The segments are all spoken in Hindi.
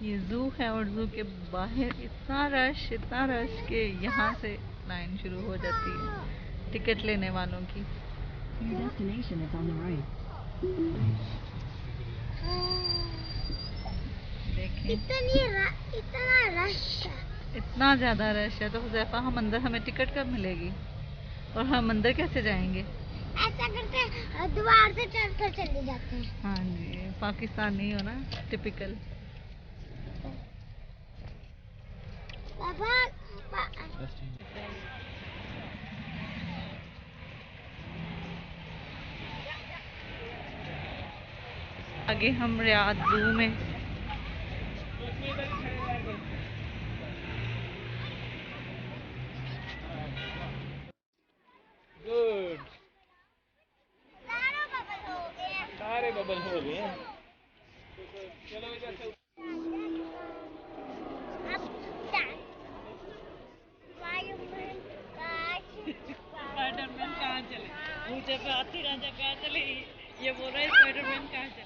ये जू है और जू के बाहर इतना रश के यहाँ से लाइन शुरू हो जाती है टिकट लेने वालों की। Your destination is on the right. देखें इतना रश है। इतना ज़्यादा रश है तो हुज़ैफा हम अंदर हमें टिकट कब मिलेगी और हम अंदर कैसे जाएंगे? ऐसा करते हैं द्वार से चलकर चले जाते हैं। हाँ जी पाकिस्तानी हो ना टिपिकल। पापा आगे हम रियाद जू में गुड सारे बबल हो गए हैं। चलो इधर से स्पाइडरमैन कहाँ चले? मुझे पे हाथी राजा कहाँ चले? ये बोल रहा है स्पाइडरमैन कहाँ चले?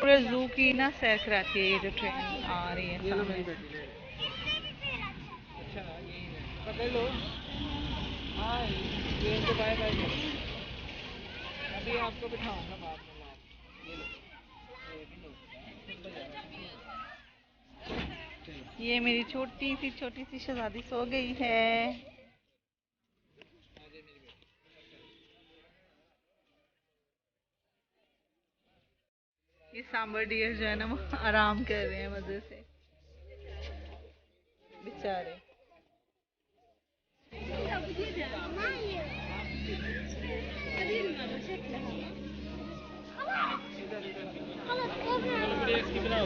पूरे जू की ना सैर कराती है ये जो ट्रेन आ रही है सामने। अच्छा यही है पकड़ लो। हाँ ट्रेन से बाय बाय करो। अभी आपको बिठाऊंगा बाद में लाओ। ये लो ये भी लो। ये मेरी छोटी सी शहजादी सो गई है। ये सांबर डियर जो है ना वो आराम कर रहे हैं मजे से बेचारे।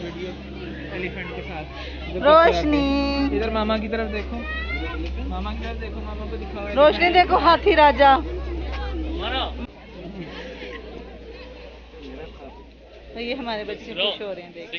वीडियो एलिफेंट के साथ। रोशनी इधर मामा की तरफ देखो। मामा की तरफ देखो मामा को दिखाओ। रोशनी देखो हाथी राजा। तो ये हमारे बच्चे खुश हो रहे हैं देख के।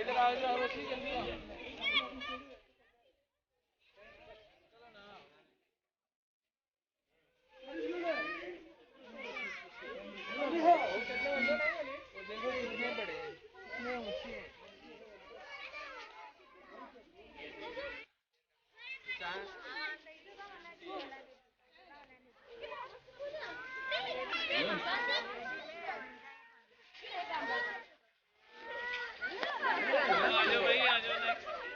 इधर आ जाओ रोशनी जल्दी आओ। आ जाओ भाई आ जाओ नेक्स्ट।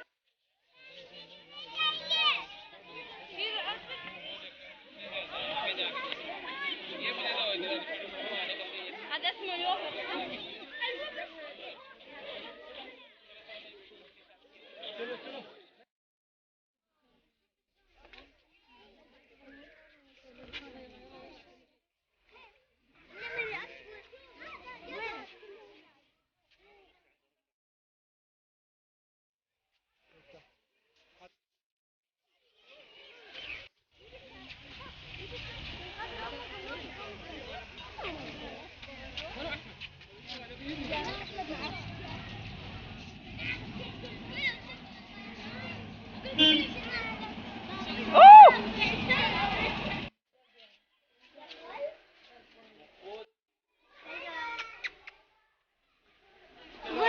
वो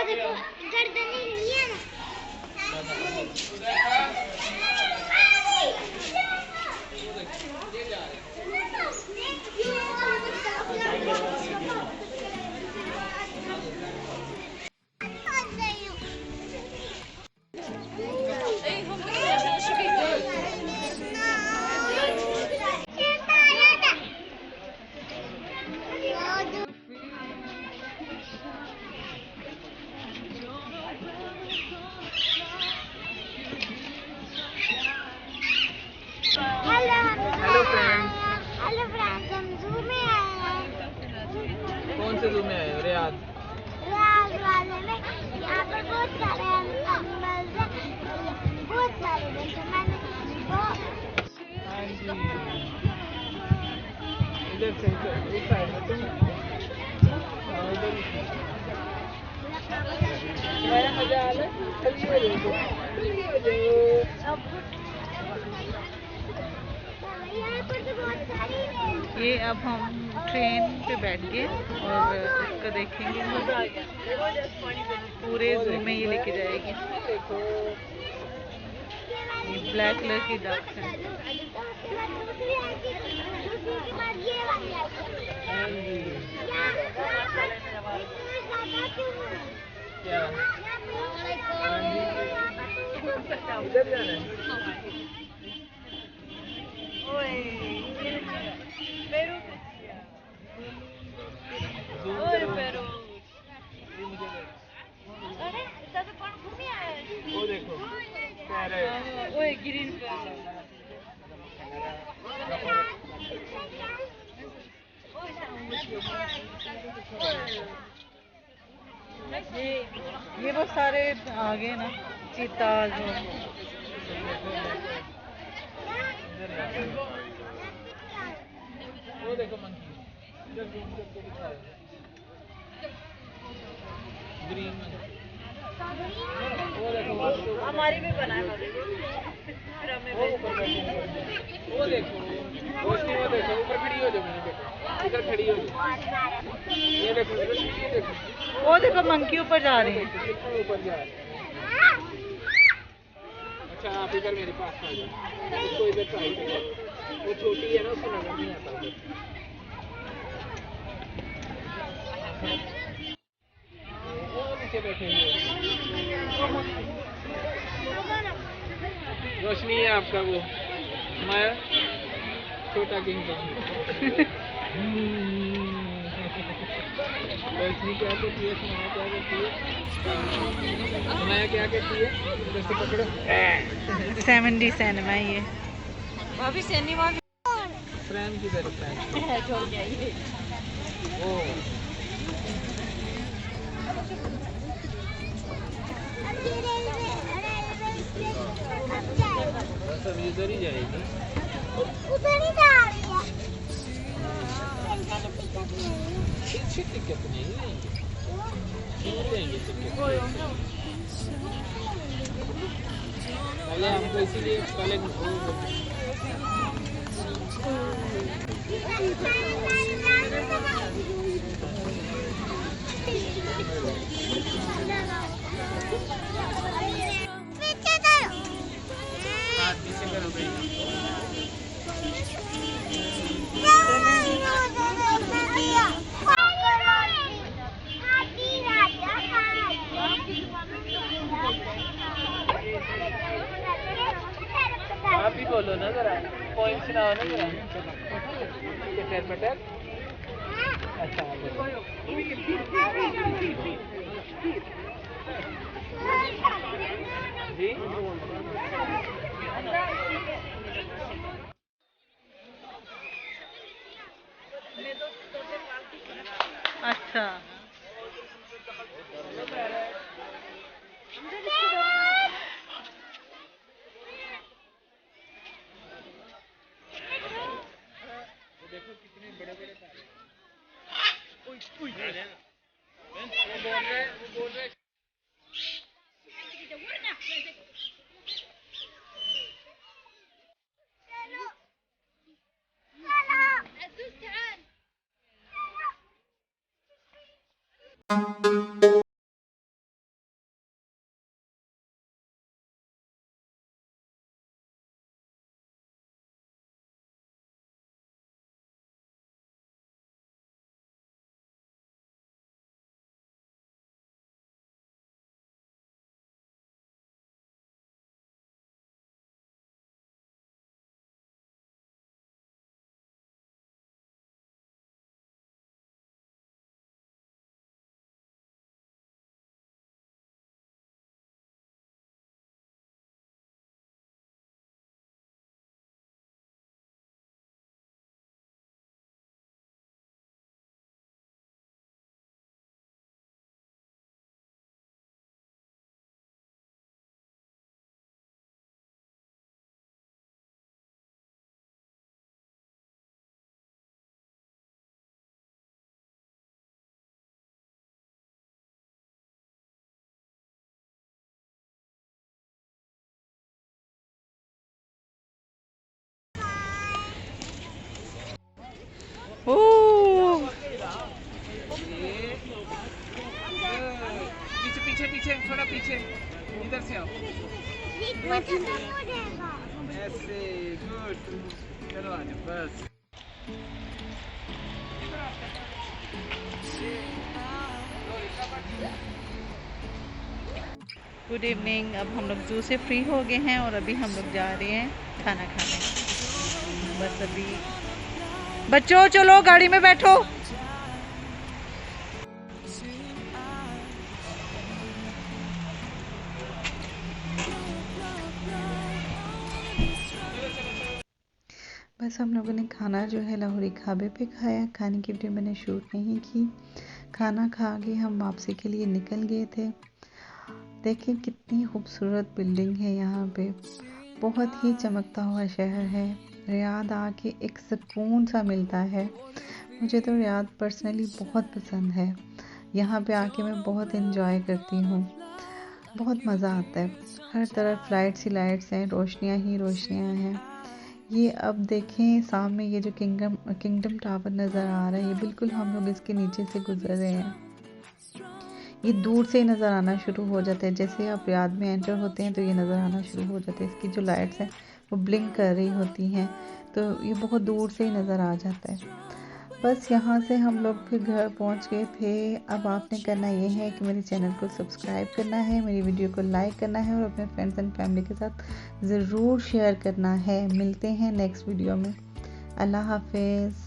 देखो गर्दन नहीं है ना। हेलो फ्रेंड्स, हेलो फ्रेंड्स, हम जू में आए हैं। कौन से जू में आए हो? रियाद रियाद वाले में यहाँ पर बहुत सारे एनिमल्स हैं, बहुत सारे जैसे मैंने वो हाँ जी, इधर से इस साइड में तुम इधर मेरा मजा आ रहा है। चलिए यहाँ पर तो बहुत सारी हैं। ये अब हम ट्रेन पे बैठ गए और इसका देखेंगे। पूरे जू में ये लेके जाएगी। देखो, ये ब्लैक कलर की डक है। हाँ जी, क्या हाँ जी, इधर जाना है। Zoom करो। ये मुझे दे। वो देखो पैरेट। ये बहुत सारे आगे ना चीताज और वो देखो मंकी, इधर जूम करके दिखा रहे हैं। ग्रीन मंकी, वो देखो हमारी भी बनाए वो ऊपर बैठी है। वो देखो रोशनी, वो देखो ऊपर खड़ी हो जाओ, मैंने देखो इधर खड़ी हो जाओ। ये देखो ये देखो, वो देखो मंकी ऊपर जा रहे हैं। कितना ऊपर जा रहे हैं। अच्छा आप इधर मेरे पास आ जाओ, इसको इधर साइड में, वो छोटी है ना, उसको नजर नहीं आता उधर। वो नीचे बैठे हुए रोशनी है आपका वो हमारा छोटा किंग रोशनी क्या करती है? सुनाया क्या करती है? सुनाया क्या करती है? इधर से पकड़ो। 70 सिनेमा ये अभी सिनेमा फ्रेंड की तरफ फ्रेंड छोड़ के आई ओ बस अब इधर ही जाएगी। उधर ही जा रही है। पीछे टिकट नहीं लेंगे, क्यों लेंगे टिकट? पहले हमको इसीलिए पहले पीछे करो। हाथ पीछे करो भाई। आप भी बोलो ना जरा, पॉइंट सुनाओ ना जरा। पटेल पटेल, अच्छा बोलो। जी अच्छा देखो कितने बड़े बड़े तारे। वो बोल रहे ओह पीछे पीछे पीछे थोड़ा पीछे, इधर से आओ। ऐसे गुड, चलो आ जाओ बस। Good evening. अब हम लोग जू से फ्री हो गए हैं और अभी हम लोग जा रहे हैं खाना खाने। बस अभी बच्चों चलो गाड़ी में बैठो। बस हम लोगों ने खाना जो है लाहौरी ढाबे पे खाया। खाने की वीडियो मैंने शूट नहीं की। खाना खा के हम वापसी के लिए निकल गए थे। देखिए कितनी खूबसूरत बिल्डिंग है यहाँ पे, बहुत ही चमकता हुआ शहर है। रियाद आके एक सुकून सा मिलता है। मुझे तो रियाद पर्सनली बहुत पसंद है। यहाँ पे आके मैं बहुत इंजॉय करती हूँ, बहुत मज़ा आता है। हर तरफ लाइट्स ही लाइट्स हैं, रोशनियाँ ही रोशनियाँ हैं। ये अब देखें सामने ये जो किंगडम टावर नज़र आ रहा है, ये बिल्कुल हम लोग इसके नीचे से गुजर रहे हैं। ये दूर से ही नज़र आना शुरू हो जाता है। जैसे आप रियाद में एंटर होते हैं तो ये नज़र आना शुरू हो जाता है। इसकी जो लाइट्स हैं वो ब्लिंक कर रही होती हैं, तो ये बहुत दूर से ही नज़र आ जाता है। बस यहाँ से हम लोग फिर घर पहुँच गए थे। अब आपने करना ये है कि मेरे चैनल को सब्सक्राइब करना है, मेरी वीडियो को लाइक करना है और अपने फ्रेंड्स एंड फैमिली के साथ ज़रूर शेयर करना है। मिलते हैं नेक्स्ट वीडियो में। अल्लाह हाफिज़।